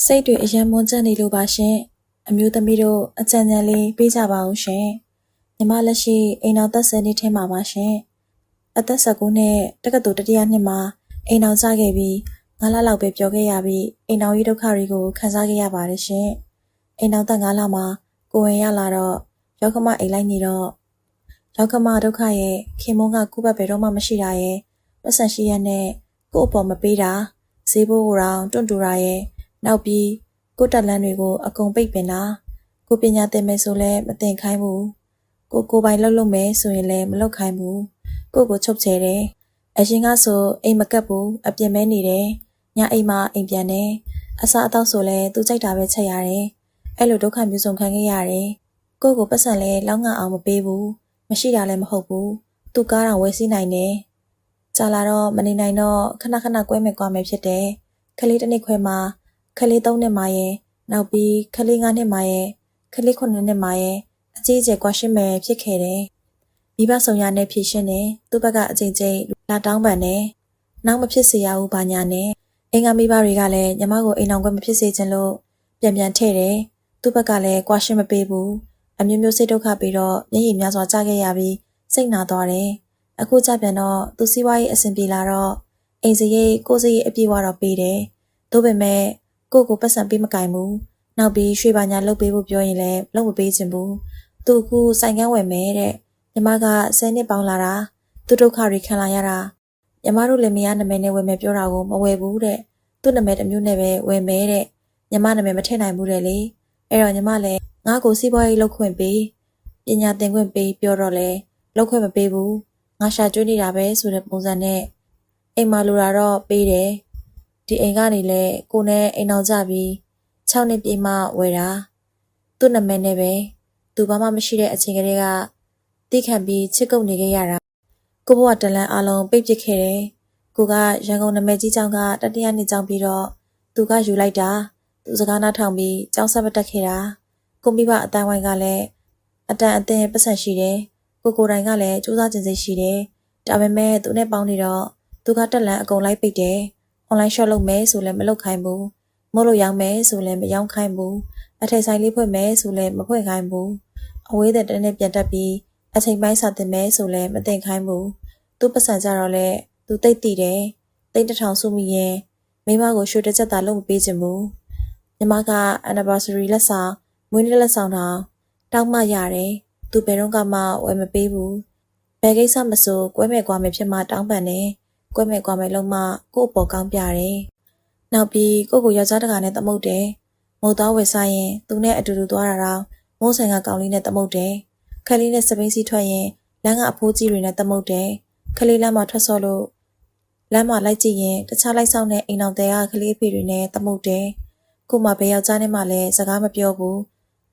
စိတ်တွေအယံမွန်ကျနေလို့ပါရှင်အမျိုးသမီးတို့အကြံဉာဏ်လေးပေးကြပါဦးရှင်ညီမလက်ရှိအိမ်တော်သက်10နှစ်ထဲမှာပါရှင်အသက်19နှစ်တက္ကသိုလ်တတိယနှစ်မှာအိမ်တော်ကျခဲ့ပြီး9လလောက်ပဲပြောခဲ့ရပြီးအိမ်တော်ကြီးဒုက္ခတွေကိုခံစားခဲ့ရပါတယ်ရှင်အိမ်တော်သက်9လမှာကိုဝင်ရလာတော့ယောက်ကမအိမ်လိုက်နေတော့ယောက်ကမဒုက္ခရဲ့ခင်မုန်းကကိုယ့်ဘက်ဘယ်တော့မှမရှိတာရဲ့ပတ်စံရှိရနဲ့ကိုယ့်အပေါ်မပေးတာဈေးဘိုးကိုတောင်တွန့်တူတာရဲ့နောက်ပြီးကိုတက်လန်းတွေကိုအကုန်ပိတ်ပင်တာကိုပညာသင်မယ်ဆိုလဲမသင်ခိုင်းဘူးကိုပိုင်လှုပ်လို့မယ်ဆိုရင်လည်းမလှုပ်ခိုင်းဘူးကိုချုပ်ချယ်တယ်အရင်ကဆိုအိမ်မကပ်ဘူးအပြင်းမဲနေတယ်ညအိမ်မှာအိမ်ပြန်တယ်အစားအသောက်ဆိုလဲသူကြိုက်တာပဲချက်ရတယ်အဲ့လိုဒုက္ခမျိုးစုံခံခဲ့ရတယ်ကိုပတ်စံလဲလောက်ငှအောင်မပေးဘူးမရှိတာလည်းမဟုတ်ဘူးသူကားတော်ဝယ်စီးနိုင်တယ်ကြာလာတော့မနေနိုင်တော့ခဏကွဲမယ်ကွာမယ်ဖြစ်တယ်ခလေးတစ်နှစ်ခွဲမှာခလေး3နှစ်မှာရဲ့နောက်ပြီးခလေး5နှစ်မှာရဲ့ခလေး9နှစ်မှာရဲ့အကြီးအကျယ်ကွာရှင်းမယ်ဖြစ်ခဲ့တယ်မိဘဆောင်ရနဲ့ဖြည့်ရှင်းတယ်သူ့ဘက်ကအချိန်ချင်းလာတောင်းပန်တယ်နောက်မဖြစ်စေရဘူးဘာညာနဲ့အင်္ဂါမိဘတွေကလည်းညီမကိုအိမ်အောင်ခွင့်မဖြစ်စေချင်လို့ပြန်ထည့်တယ်သူ့ဘက်ကလည်းကွာရှင်းမပေးဘူးအမျိုးမျိုးစိတ်ဒုက္ခပြီးတော့မျက်ရည်များစွာကျခဲ့ရပြီးစိတ်နာသွားတယ်အခုကြပြန်တော့သူစီးပွားရေးအဆင်ပြေလာတော့အိမ်စရိတ်ကိုယ်စရိတ်အပြည့်ဝတော့ပေးတယ်သို့ပေမဲ့ကိုပတ်စံပေးမကင်ဘူးနောက်ပြီးရွှေပါညာလုပ်ပေးဖို့ပြောရင်လည်းလုပ်မပေးချင်ဘူးသူအခုဆိုင်ကန်းဝယ်မယ်တဲ့ညီမက10နှစ်ပေါင်းလာတာသူဒုက္ခတွေခံလာရတာညီမတို့လည်းမရနာမည်နဲ့ဝယ်မယ်ပြောတာကိုမဝယ်ဘူးတဲ့သူ့နာမည်တစ်မျိုးနဲ့ပဲဝယ်မယ်တဲ့ညီမနာမည်မထည့်နိုင်ဘူးတဲ့လေအဲ့တော့ညီမလည်းငါ့ကိုစီးပွားရေးလုပ်ခွင့်ပေးပညာသင်ခွင့်ပေးပြောတော့လဲလုပ်ခွင့်မပေးဘူးငါရှာကျွေးနေတာပဲဆိုတဲ့ပုံစံနဲ့အိမ်မှာလိုတာတော့ပေးတယ်ဒီအိမ်ကနေလဲကိုနဲ့အိမ်အောင်ကြပြီး6နှစ်ပြည့်မှဝယ်တာသူ့နာမည်နဲ့ပဲသူဘာမှမရှိတဲ့အချိန်ကလေးကတိခံပြီးချစ်ကုပ်နေခဲ့ရတာကိုဘဝတလန်းအလုံးပိတ်ပစ်ခဲ့တယ်ကိုကရန်ကုန်နာမည်ကြီးကျောင်းကတတိယနှစ်ကျောင်းပြီးတော့သူကယူလိုက်တာသူစကားနားထောင်ပြီးကျောင်းဆက်မတက်ခဲ့တာကိုမိဘအတိုင်းဝိုင်းကလည်းအတန်အသင်ပတ်စံရှိတယ်ကိုတိုင်ကလည်းစူးစမ်းကျင်စိတ်ရှိတယ်ဒါပေမဲ့သူနဲ့ပေါင်းနေတော့သူကတက်လန်းအကုန်လိုက်ပိတ်တယ်online shop လုပ်မယ်ဆိုလည်းမလုပ်ခိုင်းဘူးမို့လို့ရောင်းမယ်ဆိုလည်းမရောင်းခိုင်းဘူးအထည်ဆိုင်လေးဖွင့်မယ်ဆိုလည်းမဖွင့်ခိုင်းဘူးအဝေးတဲ့တနေ့ပြန်တက်ပြီးအချိန်ပိုင်းစာသင်မယ်ဆိုလည်းမသင်ခိုင်းဘူးသူပတ်စံကြတော့လေသူတိတ်တည်တယ်တိတ်1000စုမိရင်မိမကိုရွှေတစ်ချက်သာလုပ်မပေးချင်ဘူးညီမက anniversary လက်ဆောင်မွေးနေ့လက်ဆောင်တောင်းမှရတယ်သူဘယ်တော့မှဝယ်မပေးဘူးဘယ်ကိစ္စမဆိုကွဲမဲ့ကွာမဲ့ဖြစ်မှတောင်းပန်တယ်ကွဲမဲ့ကွာမဲ့လုံးမှကို့အပေါ်ကောင်းပြတယ်နောက်ပြီးကိုယောက်ျားတကာနဲ့သမုတ်တယ်မို့သွားဝယ်စားရင်သူနဲ့အတူတူသွားတာတော့မိုးဆိုင်ကကောင်လေးနဲ့သမုတ်တယ်ခလေးနဲ့စပိန်စီထွက်ရင်လမ်းကအဖိုးကြီးတွေနဲ့သမုတ်တယ်ခလေးလမ်းမှာထွက်ဆော့လို့လမ်းမှာလိုက်ကြည့်ရင်တခြားလိုက်ဆောင်တဲ့အိမ်အောင်တဲကခလေးအဖေတွေနဲ့သမုတ်တယ်ကိုမှဘယ်ယောက်ျားနဲ့မှလည်းစကားမပြောဘူး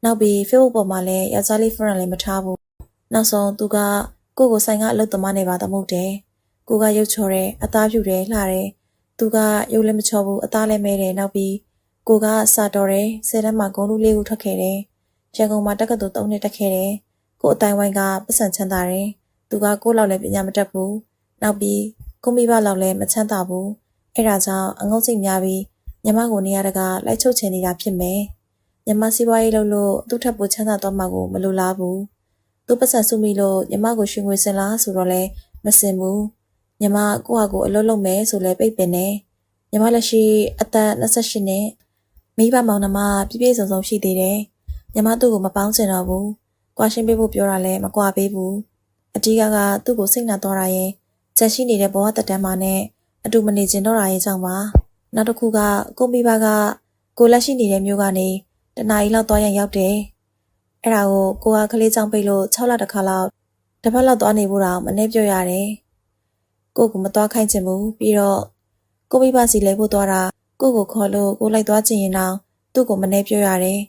နောက်ပြီး Facebook ပေါ်မှာလည်းယောက်ျားလေး friend လည်းမထားဘူးနောက်ဆုံးသူကကိုဆိုင်ကအလုပ်သမားနဲ့ပါသမုတ်တယ်ကိုကရုပ်ချော်တယ်အသားဖြူတယ်လှတယ်သူကရုပ်လည်းမချော်ဘူးအသားလည်းမဲတယ်နောက်ပြီးကိုကစာတော်တယ်10တန်းမှာဂုံးလူလေးကိုထွက်ခဲ့တယ်ရန်ကုန်မှာတက္ကသိုလ်3နှစ်တက်ခဲ့တယ်ကိုအတိုင်းဝိုင်းကပတ်စံချမ်းသာတယ်သူကကိုလောက်လည်းပညာမတတ်ဘူးနောက်ပြီးကိုမိဘလောက်လည်းမချမ်းသာဘူးအဲ့ဒါကြောင့်အငုံစိတ်များပြီးညီမကိုနေရာတကာလိုက်ချုပ်ချင်နေတာဖြစ်မယ်ညီမစီးပွားရေးလုပ်လို့သူ့ထပ်ပိုချမ်းသာသွားမှာကိုမလိုလားဘူးသူပတ်စံစုမိလို့ညီမကိုရွှေငွေစင်လားဆိုတော့လဲမစင်ဘူးညီမကိုယ့်ဟာကိုယ်အလုပ်လုပ်မယ်ဆိုလဲပိတ်ပင်နေညီမလက်ရှိအသက်28နှစ်မိဘမောင်နှမပြည့်စုံရှိသေးတယ်ညီမသူ့ကိုမပေါင်းချင်တော့ဘူးကွာရှင်းပေးဖို့ပြောတာလဲမကွာပေးဘူးအတီးကသူ့ကိုစိတ်နာသွားတာရဲ့ချက်ရှိနေတဲ့ဘဝတက်တန်းမှာနဲ့အတူမနေချင်တော့တာရဲ့ကြောင့်ပါနောက်တစ်ခုကကိုမိဘကကိုလက်ရှိနေတဲ့မျိုးကနေတနားရီလောက်သွားရန်ရောက်တယ်အဲ့ဒါကိုကလေးချောင်းပိတ်လို့6လတစ်ခါလောက်တစ်ပတ်လောက်သွားနေဖို့တော့မနှဲပြောရတယ်ကိုမသွားခိုင်းချင်ဘူးပြီးတော့ကိုမိဘစီလဲဖို့သွားတာကိုခေါ်လို့ကိုလိုက်သွားချင်ရင်တော့သူ့ကိုမနှဲပြောရတယ်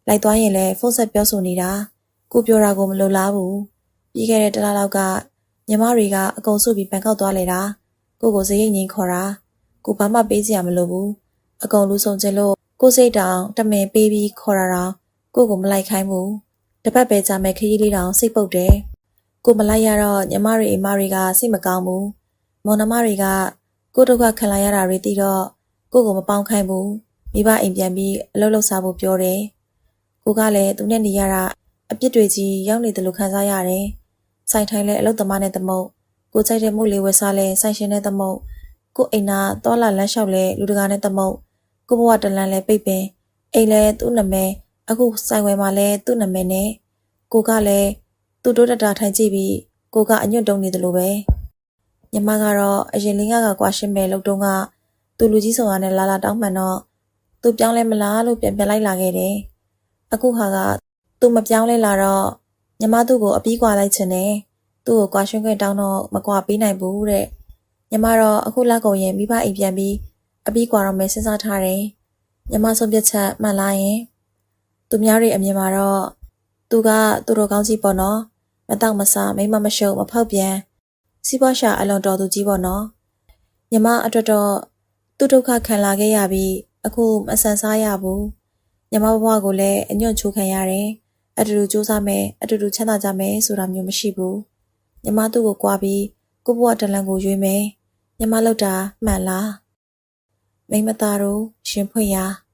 လိုက်သွားရင်လည်းဖုန်းဆက်ပြောဆိုနေတာကိုပြောတာကိုမလိုလားဘူးပြီးခဲ့တဲ့တစ်လလောက်ကညီမတွေကအကုန်စုပြီးဘန်ကောက်သွားလေတာကိုစရိတ်ငင်းခေါ်တာကိုဘာမှပေးစရာမလိုဘူးအကုန်လူဆောင်ချင်လို့ကိုစိတ်တောင်တမင်ပေးပြီးခေါ်တာတော့ကိုမလိုက်ခိုင်းဘူးတပတ်ပဲကြာမဲ့ခရီးလေးတောင်စိတ်ပုတ်တယ်ကိုမလိုက်ရတော့ညီမတွေအိမ်မတွေကစိတ်မကောင်းဘူးမောင်နှမတွေကကိုဒုက္ခခံလာရတာတွေသိတော့ကိုမပေါင်းခိုင်းဘူး မိဘအိမ်ပြန်ပြီးအလုပ်လုပ်စားဖို့ပြောတယ်ကိုကလည်းသူနဲ့နေရတာအပြစ်တွေကြီးရောက်နေတယ်လို့ခံစားရတယ်ဆိုင်ထိုင်လဲအလုပ်သမားနဲ့တမုတ်ကိုကြိုက်တဲ့မှုလေးဝယ်စားလဲဆိုင်ရှင်နဲ့တမုတ်ကိုအိမ်နာတော်လာလမ်းလျှောက်လဲလူတကာနဲ့တမုတ်ကိုဘဝတလန်းလဲပိတ်ပင်အိမ်လဲသူ့နာမည်အခုဆိုင်ဝယ်မှာလဲသူ့နာမည်နဲ့ကိုကလည်းသူ့တို့တတာထိုင်ကြည့်ပြီးကိုကအညွတ်တုံနေတယ်လို့ပဲညီမကတော့အရင်လင်းကကွာရှင်းမဲ့လို့တုံးကသူလူကြီးဆောင်ရနဲ့လာတောင်းမှန်တော့သူပြောင်းလဲမလားလို့ပြန်လိုက်လာခဲ့တယ်အခုဟာကသူမပြောင်းလဲလာတော့ညီမသူ့ကိုအပြီးကွာလိုက်ချင်တယ်သူ့ကိုကွာရှင်းခွင့်တောင်းတော့မကွာပေးနိုင်ဘူးတဲ့ညီမတော့အခုလက်ကုန်ရင်မိဘအိမ်ပြန်ပြီးအပြီးကွာတော့မယ်စဉ်းစားထားတယ်ညီမဆုံးဖြတ်ချက်မှန်လားယင်သူများတွေအမြင်မှာတော့သူကသူတို့ကောင်းကြီးပေါ့နော်မတောက်မစားမိမမရှုပ်မဖောက်ပြန်စီးပွားရှာအလွန်တော်သူကြီးပေါ့နော်ညီမအတွက်တော့သူဒုက္ခခံလာခဲ့ရပြီးအခုမဆန်စားရဘူးညီမဘဝကိုလည်းအညွန့်ချိုးခံရတယ်အတူတူစူးစမ်းမယ်အတူတူချမ်းသာကြမယ်ဆိုတာမျိုးမရှိဘူးညီမသူ့ကိုကြွားပြီးကိုဘဝတလန်ကိုရွေးမယ်ညီမလောက်တာမှန်လားမိမသားတို့ရှင်ဖွင့်ရ